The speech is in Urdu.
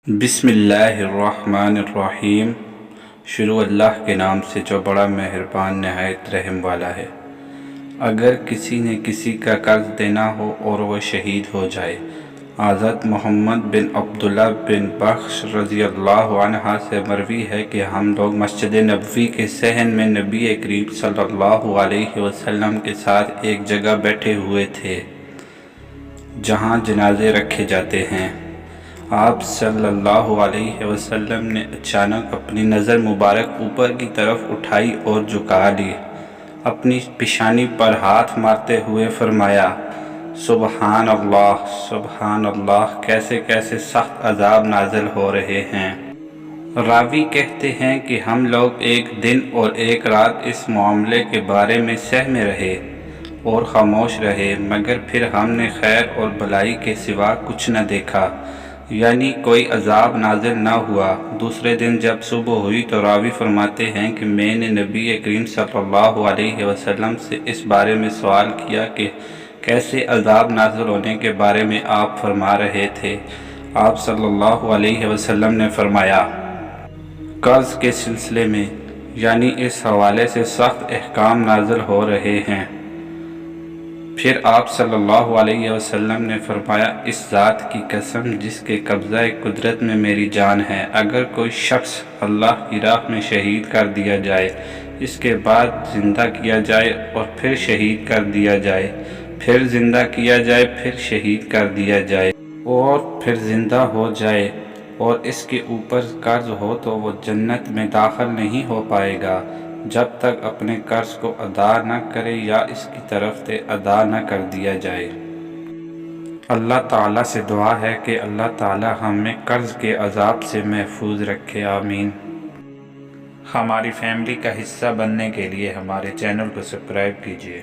بسم اللہ الرحمن الرحیم۔ شروع اللہ کے نام سے جو بڑا مہربان نہایت رحم والا ہے۔ اگر کسی نے کسی کا قرض دینا ہو اور وہ شہید ہو جائے، حضرت محمد بن عبداللہ بن بخش رضی اللہ عنہ سے مروی ہے کہ ہم لوگ مسجد نبوی کے صحن میں نبی کریم صلی اللہ علیہ وسلم کے ساتھ ایک جگہ بیٹھے ہوئے تھے جہاں جنازے رکھے جاتے ہیں۔ آپ صلی اللہ علیہ وسلم نے اچانک اپنی نظر مبارک اوپر کی طرف اٹھائی اور جھکا لی، اپنی پیشانی پر ہاتھ مارتے ہوئے فرمایا، سبحان اللہ، سبحان اللہ، کیسے کیسے سخت عذاب نازل ہو رہے ہیں۔ راوی کہتے ہیں کہ ہم لوگ ایک دن اور ایک رات اس معاملے کے بارے میں سہمے رہے اور خاموش رہے، مگر پھر ہم نے خیر اور بھلائی کے سوا کچھ نہ دیکھا، یعنی کوئی عذاب نازل نہ ہوا۔ دوسرے دن جب صبح ہوئی تو راوی فرماتے ہیں کہ میں نے نبی کریم صلی اللہ علیہ وسلم سے اس بارے میں سوال کیا کہ کیسے عذاب نازل ہونے کے بارے میں آپ فرما رہے تھے۔ آپ صلی اللہ علیہ وسلم نے فرمایا، قرض کے سلسلے میں، یعنی اس حوالے سے سخت احکام نازل ہو رہے ہیں۔ پھر آپ صلی اللہ علیہ وسلم نے فرمایا، اس ذات کی قسم جس کے قبضہ قدرت میں میری جان ہے، اگر کوئی شخص اللہ کی راہ میں شہید کر دیا جائے، اس کے بعد زندہ کیا جائے اور پھر شہید کر دیا جائے، پھر زندہ کیا جائے، پھر شہید کر دیا جائے اور پھر زندہ ہو جائے اور اس کے اوپر قرض ہو تو وہ جنت میں داخل نہیں ہو پائے گا جب تک اپنے قرض کو ادا نہ کرے یا اس کی طرف سے ادا نہ کر دیا جائے۔ اللہ تعالیٰ سے دعا ہے کہ اللہ تعالیٰ ہمیں قرض کے عذاب سے محفوظ رکھے، آمین۔ ہماری فیملی کا حصہ بننے کے لیے ہمارے چینل کو سبسکرائب کیجیے۔